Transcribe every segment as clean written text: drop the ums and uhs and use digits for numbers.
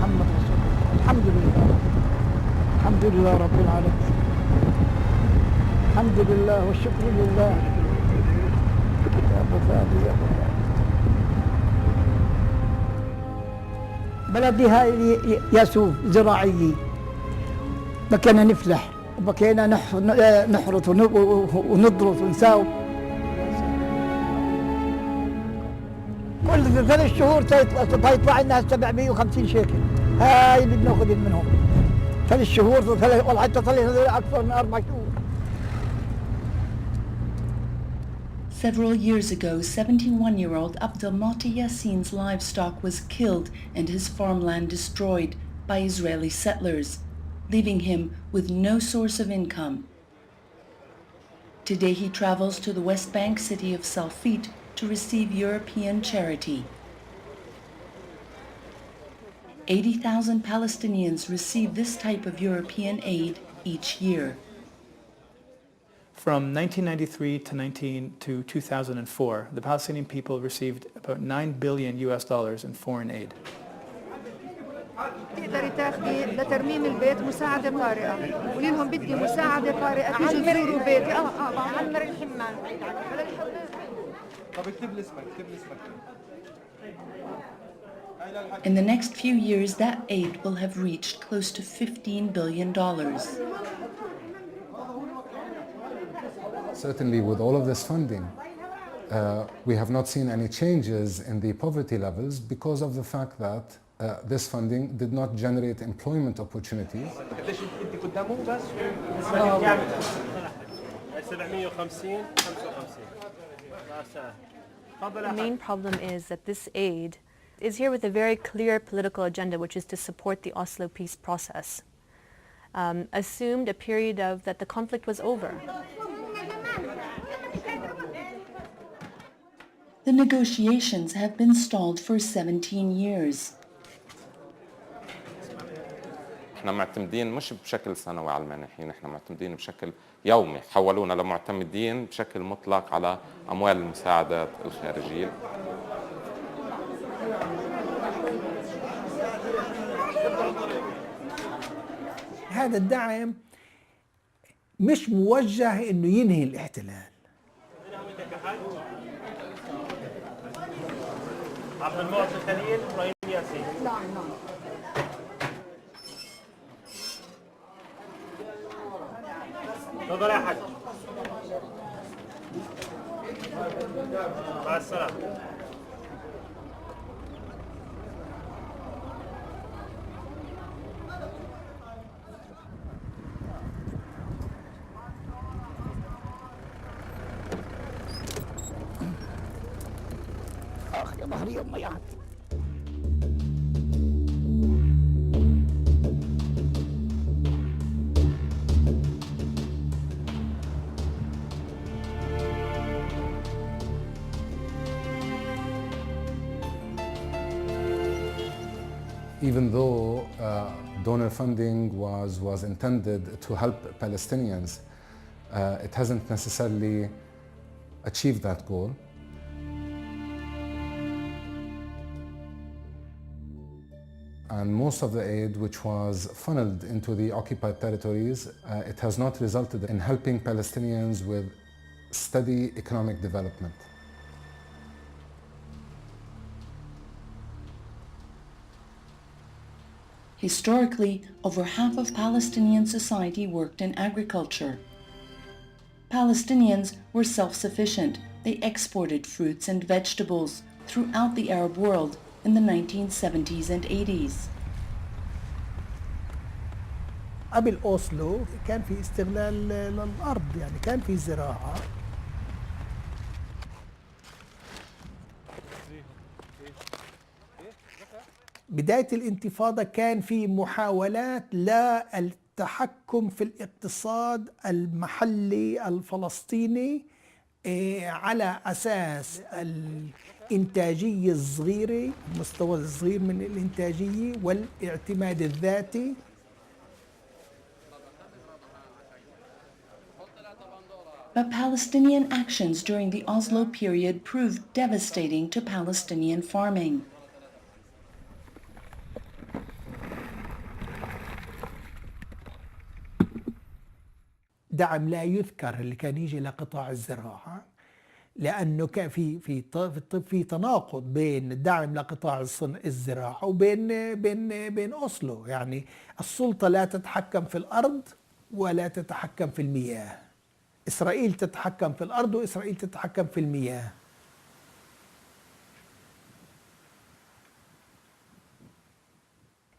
محمد رسول الله. الحمد لله، الحمد لله رب العالمين، الحمد لله والشكر لله. يا أبو فادي يا أبو فادي، بلدي هاي ياسوف زراعية، بكينا نفلح وبكينا نحرث ونضرس ونساوي. كل 3 شهور تطلع لنا 750 شيكل، هاي اللي بناخذ منهم 3 شهور، والله حتى صار اكثر من 4 شهور. Several years ago, 71-year-old Abdelmati Yassin's livestock was killed and his farmland destroyed by Israeli settlers, leaving him with no source of income. Today he travels to the West Bank city of Salfit to receive European charity. 80,000 Palestinians receive this type of European aid each year. From 1993 to 2004, the Palestinian people received about $9 billion in foreign aid. تقدري تاخذي لترميم البيت مساعدة طارئة، قولي لهم بدي مساعدة طارئة تيجوا تزوروا بيتي. عمر الحمام. طب اكتب لي اسمك، اكتب لي اسمك. In the next few years, that aid will have reached close to $15 billion. Certainly, with all of this funding, we have not seen any changes in the poverty levels because of the fact that this funding did not generate employment opportunities. The main problem is that this aid is here with a very clear political agenda, which is to support the Oslo peace process. Assumed a period of that the conflict was over. The negotiations have been stalled for 17 years. احنا معتمدين مش بشكل سنوي على المانحين، احنا معتمدين بشكل يومي، حولونا لمعتمدين بشكل مطلق على أموال المساعدات الخارجية. هذا الدعم مش موجه انه ينهي الاحتلال. عبد المعطي خليل ابراهيم ياسين. نعم. تفضل يا حاج. مع السلامة. يا ظهري يا أمي. Even though donor funding was intended to help Palestinians, it hasn't necessarily achieved that goal. And most of the aid which was funneled into the occupied territories, it has not resulted in helping Palestinians with steady economic development. Historically, over half of Palestinian society worked in agriculture. Palestinians were self-sufficient. They exported fruits and vegetables throughout the Arab world in the 1970s and 80s. قبل أوسلو كان في استغلال للأرض، يعني كان في زراعة. بداية الانتفاضة كان في محاولات للتحكم في الاقتصاد المحلي الفلسطيني على أساس الإنتاجية الصغيرة، المستوى الصغير من الإنتاجية والاعتماد الذاتي. But Palestinian actions during the Oslo period proved devastating to Palestinian farming. دعم لا يذكر اللي كان يجي لقطاع الزراعة، لأنه كان في تناقض بين الدعم لقطاع الزراعة وبين أوسلو. يعني السلطة لا تتحكم في الأرض ولا تتحكم في المياه. إسرائيل تتحكم في الأرض وإسرائيل تتحكم في المياه.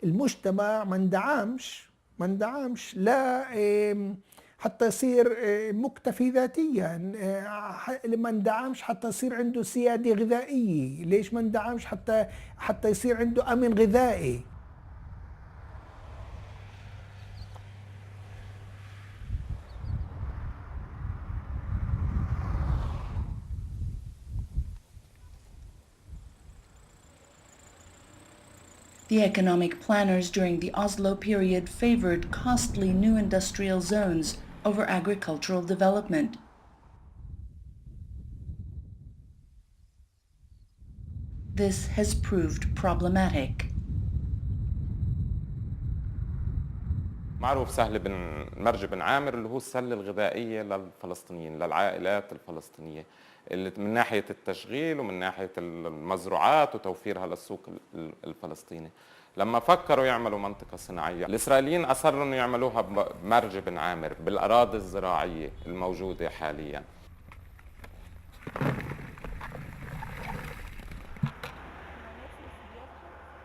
المجتمع ما اندعمش لا حتى يصير مكتفي ذاتيا، ما اندعمش حتى يصير عنده سيادة غذائية. ليش ما اندعمش؟ حتى يصير عنده أمن غذائي. The economic planners during the Oslo period favored costly new industrial zones over agricultural development. This has proved problematic. معروف سهل بن مرج بن عامر اللي هو السله الغذائيه للفلسطينيين، للعائلات الفلسطينيه، اللي من ناحيه التشغيل ومن ناحيه المزروعات وتوفيرها للسوق الفلسطيني. لما فكروا يعملوا منطقه صناعيه، الاسرائيليين اصروا انه يعملوها بمرج بن عامر بالاراضي الزراعيه الموجوده حاليا.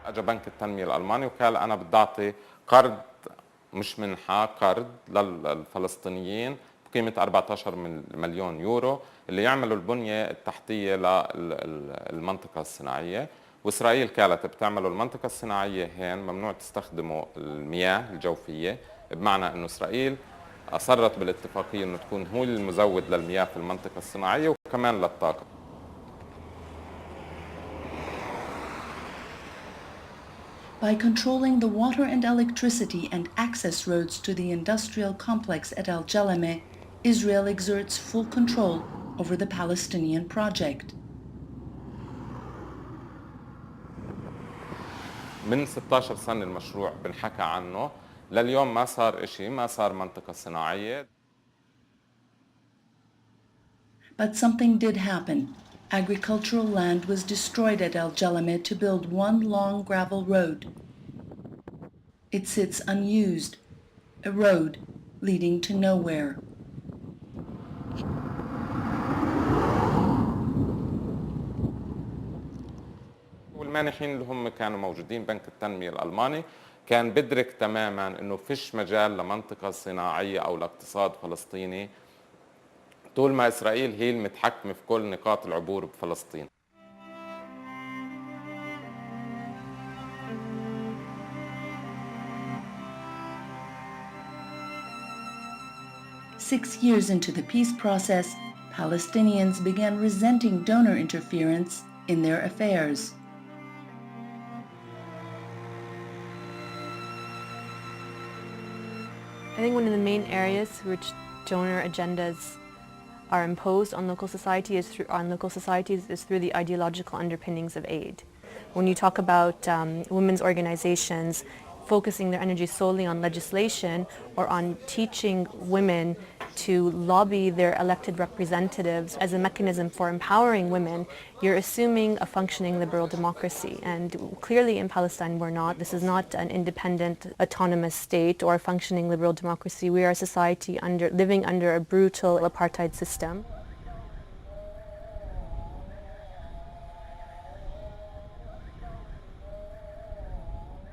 اجى بنك التنميه الالماني وقال انا بدي اعطي قرض، مش منحة، قرض للفلسطينيين بقيمة 14 مليون يورو اللي يعملوا البنية التحتية للمنطقة الصناعية. وإسرائيل كانت بتعملوا المنطقة الصناعية هين ممنوع تستخدموا المياه الجوفية، بمعنى أنه إسرائيل أصرت بالاتفاقية أنه تكون هو المزود للمياه في المنطقة الصناعية وكمان للطاقة. By controlling the water and electricity and access roads to the industrial complex at Al Jalameh, Israel exerts full control over the Palestinian project. من 16 سنة المشروع بنحكى عنه، لليوم ما صار إشي، ما صار منطقة صناعية. But something did happen. Agricultural land was destroyed at Al Jalameh to build one long gravel road. It sits unused, a road leading to nowhere. والمانحين اللي هم كانوا موجودين بنك التنمية الألماني كان بدرك تماماً إنه فيش مجال لمنطقة صناعية أو لاقتصاد فلسطيني طول ما إسرائيل هي المتحكمة في كل نقاط العبور بفلسطين. Six years into the peace process, Palestinians began resenting donor interference in their affairs. I think one of the main areas which donor agendas are imposed on local societies is through the ideological underpinnings of aid. When you talk about women's organizations focusing their energy solely on legislation or on teaching women to lobby their elected representatives as a mechanism for empowering women, you're assuming a functioning liberal democracy. And clearly in Palestine we're not. This is not an independent, autonomous state or a functioning liberal democracy. We are a society living under a brutal apartheid system.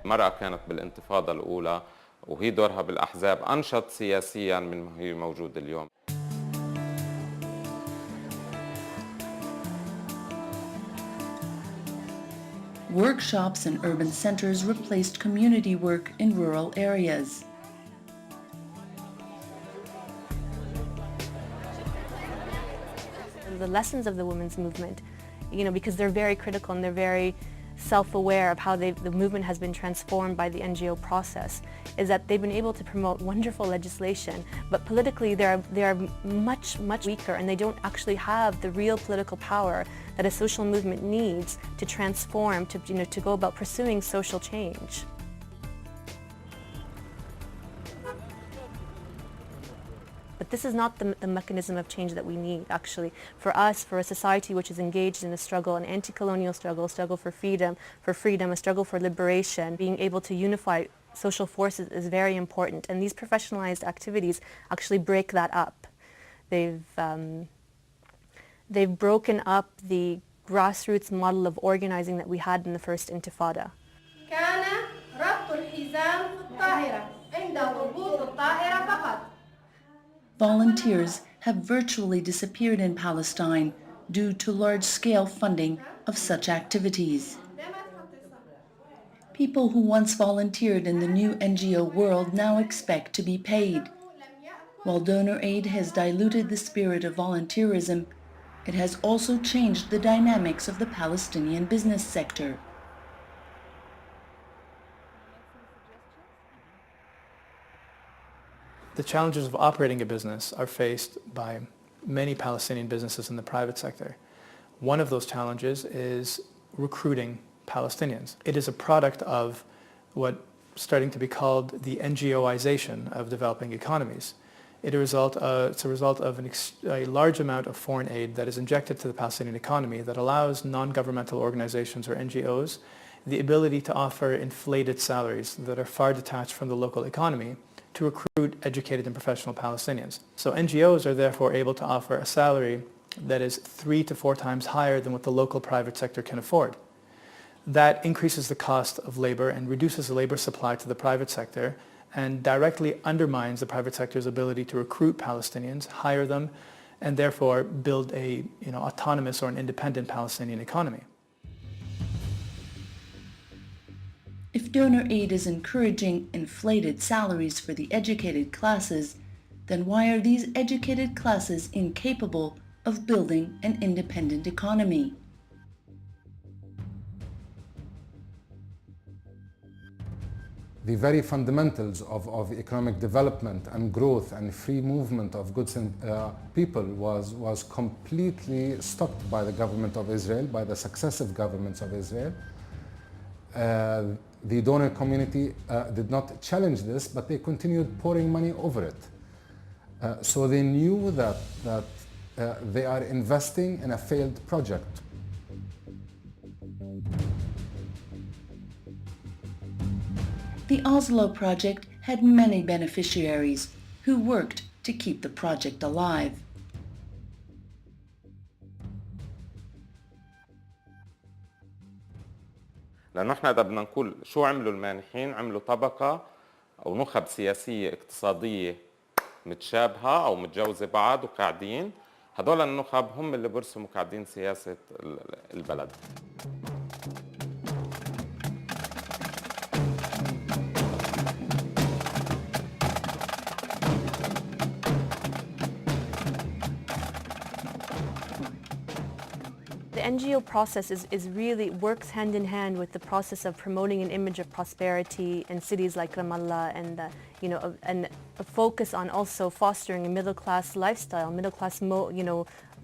المرأة كانت بالانتفاضة الأولى وهي دورها بالأحزاب أنشط سياسياً من ما هي موجودة اليوم. Workshops in urban centers replaced community work in rural areas. The lessons of the women's movement, because they're very critical and they're very self-aware of how the movement has been transformed by the NGO process, is that they've been able to promote wonderful legislation, but politically they are much weaker, and they don't actually have the real political power that a social movement needs to transform, to go about pursuing social change. But this is not the mechanism of change that we need, actually. For us, for a society which is engaged in a struggle, an anti-colonial struggle, a struggle for freedom, a struggle for liberation, being able to unify social forces is very important. And these professionalized activities actually break that up. They've broken up the grassroots model of organizing that we had in the first Intifada. كان ربط الحزام في الطائرة عند هبوط الطائرة فقط. Volunteers have virtually disappeared in Palestine due to large-scale funding of such activities. People who once volunteered in the new NGO world now expect to be paid. While donor aid has diluted the spirit of volunteerism, it has also changed the dynamics of the Palestinian business sector. The challenges of operating a business are faced by many Palestinian businesses in the private sector. One of those challenges is recruiting Palestinians. It is a product of what's starting to be called the NGOization of developing economies. It's a result of a large amount of foreign aid that is injected to the Palestinian economy that allows non-governmental organizations or NGOs the ability to offer inflated salaries that are far detached from the local economy to recruit educated and professional Palestinians. So NGOs are therefore able to offer a salary that is 3 to 4 times higher than what the local private sector can afford. That increases the cost of labor and reduces the labor supply to the private sector and directly undermines the private sector's ability to recruit Palestinians, hire them, and therefore build a autonomous or an independent Palestinian economy. If donor aid is encouraging inflated salaries for the educated classes, then why are these educated classes incapable of building an independent economy? The very fundamentals of economic development and growth and free movement of goods and people was completely stopped by the government of Israel, by the successive governments of Israel. The donor community did not challenge this, but they continued pouring money over it. So they knew that they are investing in a failed project. The Oslo project had many beneficiaries who worked to keep the project alive. لأنه احنا إذا بدنا نقول شو عملوا المانحين، عملوا طبقة أو نخب سياسية اقتصادية متشابهة أو متجوزة بعض وقاعدين، هدول النخب هم اللي برسموا قاعدين سياسة البلد. The NGO process is really works hand in hand with the process of promoting an image of prosperity in cities like Ramallah and and a focus on also fostering a middle-class lifestyle,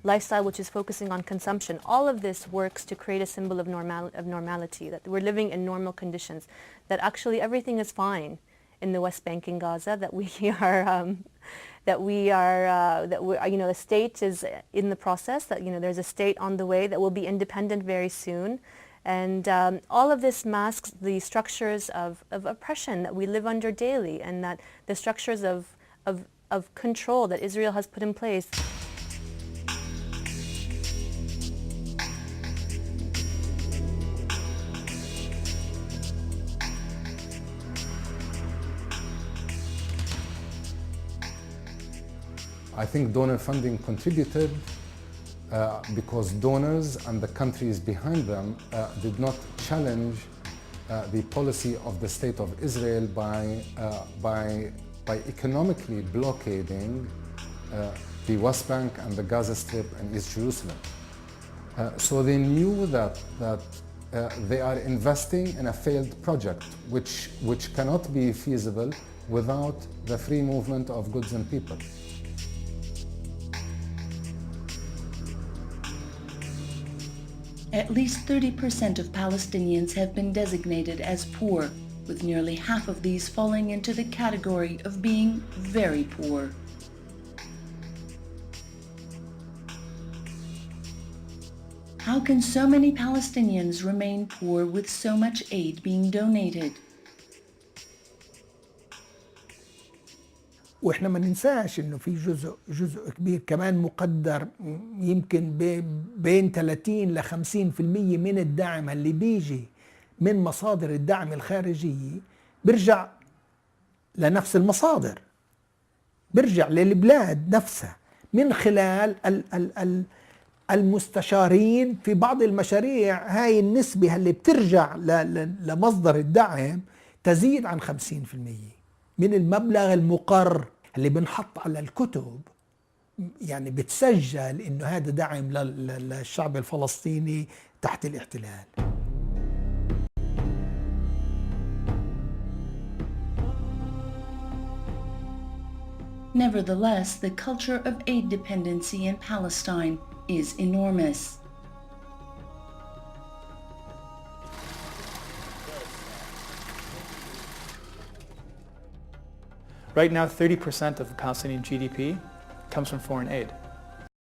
lifestyle which is focusing on consumption. All of this works to create a symbol of normality, that we're living in normal conditions, that actually everything is fine in the West Bank and Gaza, that the state is in the process, that there's a state on the way that will be independent very soon, and all of this masks the structures of oppression that we live under daily, and that the structures of control that Israel has put in place. I think donor funding contributed because donors and the countries behind them did not challenge the policy of the State of Israel by economically blockading the West Bank and the Gaza Strip and East Jerusalem. So they knew that they are investing in a failed project which cannot be feasible without the free movement of goods and people. At least 30% of Palestinians have been designated as poor, with nearly half of these falling into the category of being very poor. How can so many Palestinians remain poor with so much aid being donated? واحنا ما ننساش انه في جزء كبير كمان مقدر يمكن بين 30 ل 50% من الدعم اللي بيجي من مصادر الدعم الخارجية بيرجع لنفس المصادر، بيرجع للبلاد نفسها من خلال المستشارين في بعض المشاريع. هاي النسبة اللي بترجع لمصدر الدعم تزيد عن 50% من المبلغ المقر اللي بنحط على الكتب. يعني بتسجل انه هذا دعم للشعب الفلسطيني تحت الاحتلال. Nevertheless, the culture of aid dependency in Palestine is enormous. Right now, 30% of the Palestinian GDP comes from foreign aid.